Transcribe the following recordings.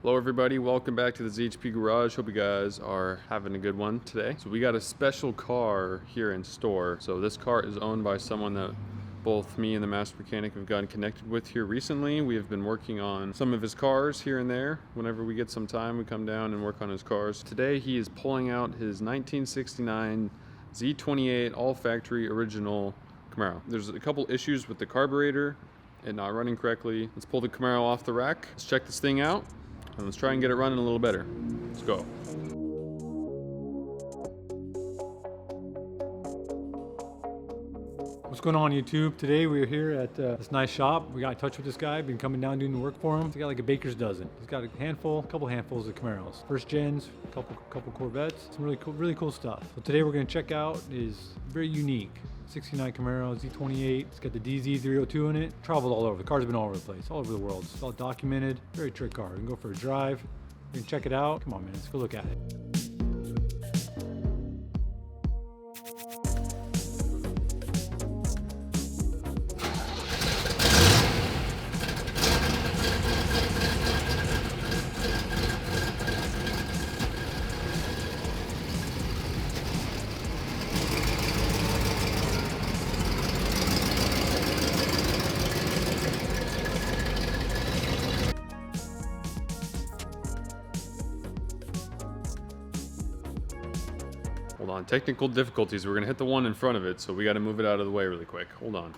Hello everybody, welcome back to the ZHP Garage. Hope you guys are having a good one today. So we got a special car here in store. So this car is owned by someone that both me and the master mechanic have gotten connected with here recently. We have been working on some of his cars here and there. Whenever we get some time, we come down and work on his cars. Today he is pulling out his 1969 Z28 all factory original Camaro. There's a couple issues with the carburetor and not running correctly. Let's pull the Camaro off the rack. Let's check this thing out. And let's try and get it running a little better. Let's go. What's going on YouTube? Today we're here at this nice shop. We got in touch with this guy, been coming down doing the work for him. He's got like a baker's dozen. He's got a couple handfuls of Camaros. First gens, couple Corvettes, some really cool stuff. So today we're gonna check out his very unique 69 Camaro Z28. It's got the DZ302 in it. Traveled all over. The car's been all over the place, all over the world. It's all documented. Very trick car. We can go for a drive. We can check it out. Come on, man. Let's go look at it. Hold on, technical difficulties. We're gonna hit the one in front of it, so we gotta move it out of the way really quick. Hold on.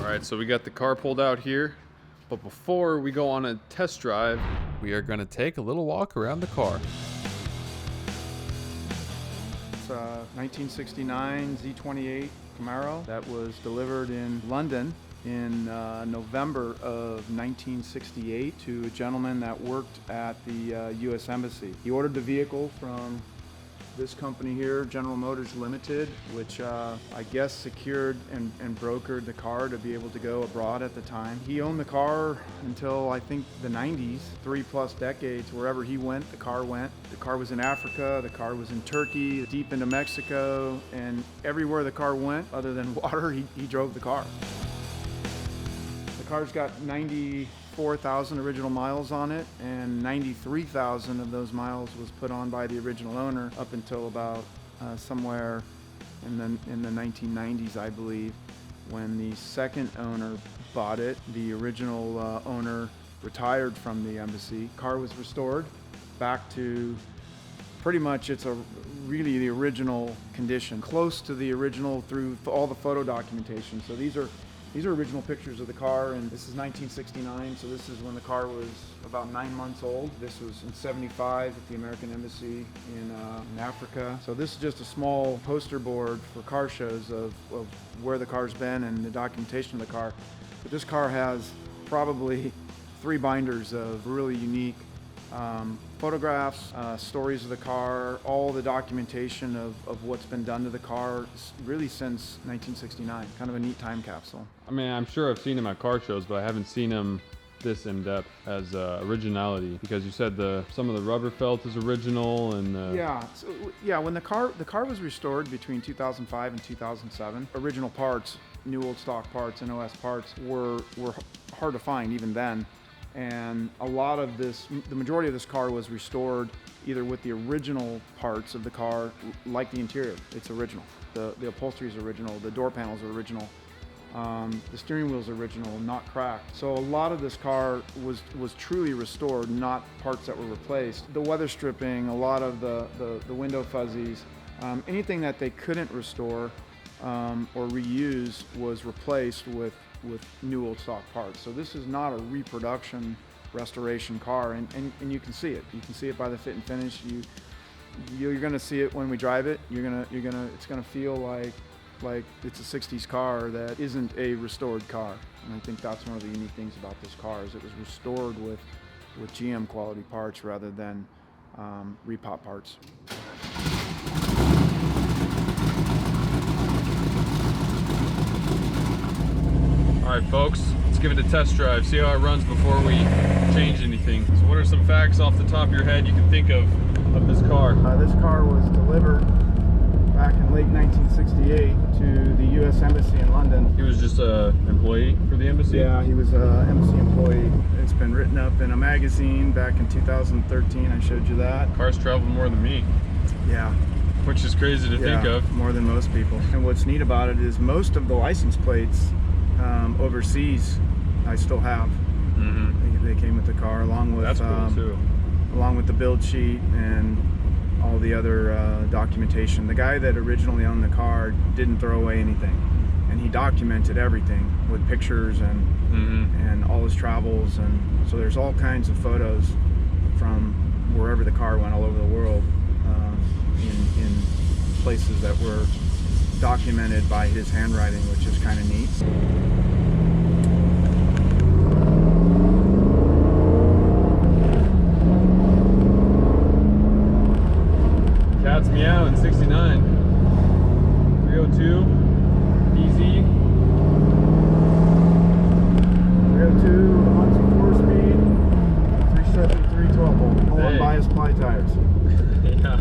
Alright, so we got the car pulled out here, but before we go on a test drive, we are going to take a little walk around the car. It's a 1969 Z28 Camaro that was delivered in London in November of 1968 to a gentleman that worked at the U.S. Embassy. He ordered the vehicle from this company here, General Motors Limited, which I guess secured and brokered the car to be able to go abroad at the time. He owned the car until I think the 90s, 3+ decades. Wherever he went, the car went. The car was in Africa, the car was in Turkey, deep into Mexico, and everywhere the car went, other than water, he drove the car. The car's got 94,000 original miles on it, and 93,000 of those miles was put on by the original owner up until about somewhere in the 1990s, I believe, when the second owner bought it. The original owner retired from the embassy. Car was restored back to pretty much really the original condition, close to the original through all the photo documentation. So these are original pictures of the car, and this is 1969, so this is when the car was about 9 months old. This was in 75 at the American Embassy in Africa. So this is just a small poster board for car shows of where the car's been and the documentation of the car. But this car has probably 3 binders of really unique photographs, stories of the car, all the documentation of what's been done to the car really since 1969. Kind of a neat time capsule. I mean, I'm sure I've seen him at car shows, but I haven't seen him this in depth as originality, because you said some of the rubber felt is original and yeah, when the car was restored between 2005 and 2007, original parts, new old stock parts and OS parts were hard to find even then. And a lot of this, the majority of this car was restored either with the original parts of the car, like the interior, it's original. The upholstery is original, the door panels are original, the steering wheel's original, not cracked. So a lot of this car was truly restored, not parts that were replaced. The weather stripping, a lot of the window fuzzies, anything that they couldn't restore or reuse was replaced with new old stock parts. So this is not a reproduction restoration car, and you can see it. You can see it by the fit and finish. You're gonna see it when we drive it. It's gonna feel like it's a 60s car that isn't a restored car. And I think that's one of the unique things about this car is it was restored with GM quality parts rather than repop parts. All right, folks, let's give it a test drive, see how it runs before we change anything. So what are some facts off the top of your head you can think of this car? This car was delivered back in late 1968 to the U.S. Embassy in London. He was just an employee for the embassy? Yeah, he was an embassy employee. It's been written up in a magazine back in 2013. I showed you that. Cars travel more than me. Yeah. Which is crazy to think of. More than most people. And what's neat about it is most of the license plates overseas I still have. Mm-hmm. They came with the car along with that's cool too. Along with the build sheet and all the other documentation. The guy that originally owned the car didn't throw away anything, and he documented everything with pictures and all his travels, and so there's all kinds of photos from wherever the car went all over the world in places that were documented by his handwriting, which is kind of neat. Cat's meow in 69. 302 DZ. 302 Monty 4-speed, 370, 312 volt. All unbiased ply tires. Yeah.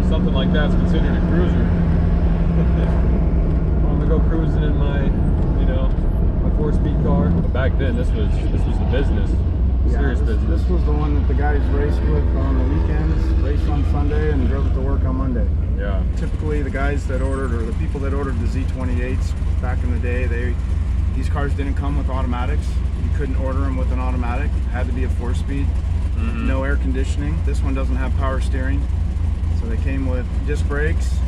Something like that's considered a cruiser. I'm gonna go cruising in my, my 4-speed car. But back then, this was the business, serious business. This was the one that the guys raced with on the weekends, raced on Sunday, and drove it to work on Monday. Yeah. Typically, the guys that ordered, or the people that ordered the Z28s back in the day, these cars didn't come with automatics. You couldn't order them with an automatic. It had to be a 4-speed. No air conditioning. This one doesn't have power steering. So they came with disc brakes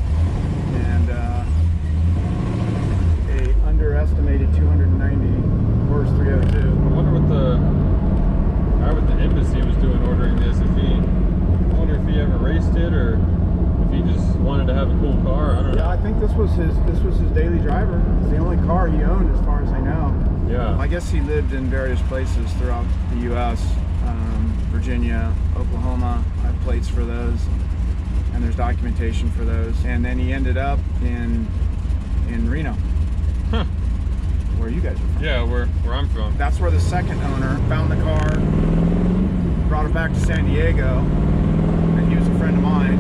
and a underestimated 290 horse 302. I wonder what the guy with the embassy was doing ordering this. I wonder if he ever raced it or if he just wanted to have a cool car. I don't know. Yeah, I think this was his daily driver. It's the only car he owned, as far as I know. Yeah. I guess he lived in various places throughout the U.S. Virginia, Oklahoma. I have plates for those. And there's documentation for those. And then he ended up in Reno, where you guys are from. Yeah, where I'm from. That's where the second owner found the car, brought it back to San Diego, and he was a friend of mine.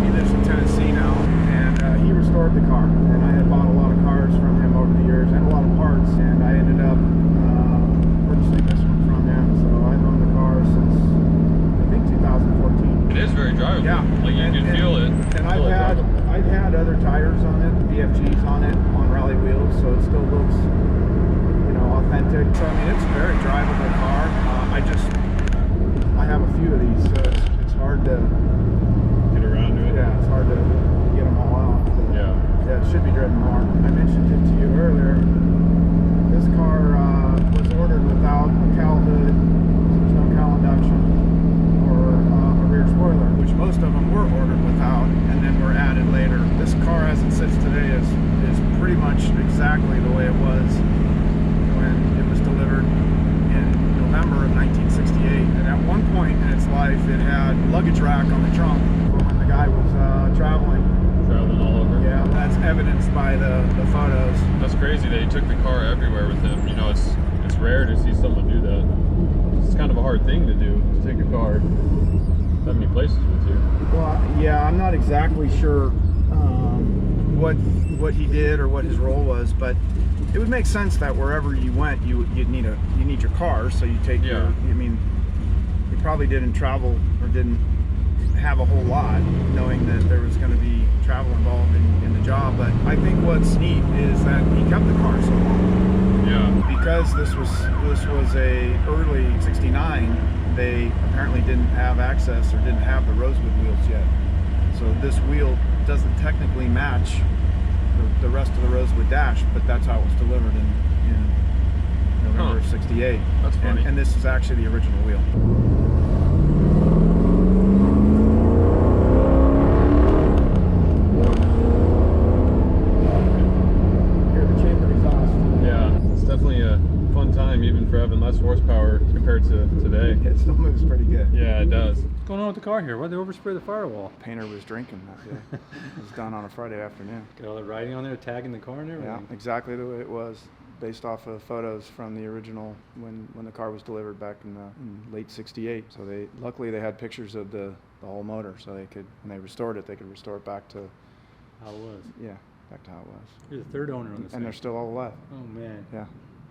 He lives in Tennessee now, and he restored the car. And I had bought a lot of cars from him over the years, and a lot of parts, and I ended up purchasing this one from him. So I've owned the car since, I think, 2014. It is very drivable. Yeah, like you can feel it. And I've had other tires on it, BFGs on it, on rally wheels, so it still looks, authentic. So I mean, it's a very drivable car. I have a few of these, so it's hard to Get around to it. Yeah, it's hard to get them all out. But Yeah. Yeah, it should be driven more. I mentioned it to you earlier. This car was ordered without a cowl hood. There's no cowl induction or a rear spoiler, which most of them were ordered without and then were added later. This car, as it sits today, is pretty much exactly the way it was when it was delivered in November of 1968. And at one point in its life, it had luggage rack on the trunk for when the guy was traveling all over. Yeah, that's evidenced by the photos. That's crazy that he took the car everywhere with him. It's rare to see someone do that. It's kind of a hard thing to do, to take a car that many places with you. Well, yeah, I'm not exactly sure what he did or what his role was, but it would make sense that wherever you went, you need your car, so you take your. I mean, you probably didn't travel or didn't have a whole lot, knowing that there was going to be travel involved in the job. But I think what's neat is that he kept the car so long. Yeah. Because this was a early '69, they apparently didn't have access or didn't have the rosewood wheels yet. So this wheel doesn't technically match the rest of the rosewood dash, but that's how it was delivered in November of '68. That's funny. And this is actually the original wheel. Hear the chamber exhaust. Yeah, it's definitely a fun time, even for having less horsepower compared to today. It still moves pretty good. Yeah, it does. What's going on with the car here? Why'd they overspray the firewall? Painter was drinking that day. It was done on a Friday afternoon. Got all the writing on there, tagging the car and everything. Yeah, exactly the way it was, based off of photos from the original when the car was delivered back in late '68. So luckily they had pictures of the whole motor, so they could, when they restored it, they could restore it back to How it was. yeah, back to how it was. You're the third owner on this And thing. they're still all alive. Oh man. Yeah,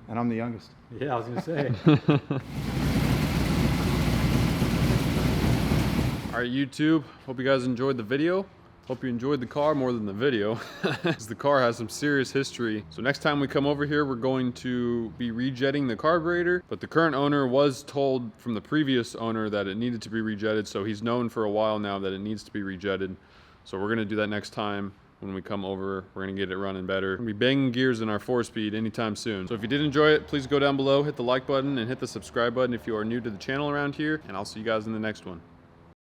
and I'm the youngest. Yeah, I was gonna say. All right, YouTube, hope you guys enjoyed the video. Hope you enjoyed the car more than the video, because the car has some serious history. So next time we come over here, we're going to be rejetting the carburetor, but the current owner was told from the previous owner that it needed to be rejetted, so he's known for a while now that it needs to be rejetted. So we're gonna do that next time. When we come over, we're gonna get it running better. We're gonna be banging gears in our 4-speed anytime soon. So if you did enjoy it, please go down below, hit the like button, and hit the subscribe button if you are new to the channel around here, and I'll see you guys in the next one.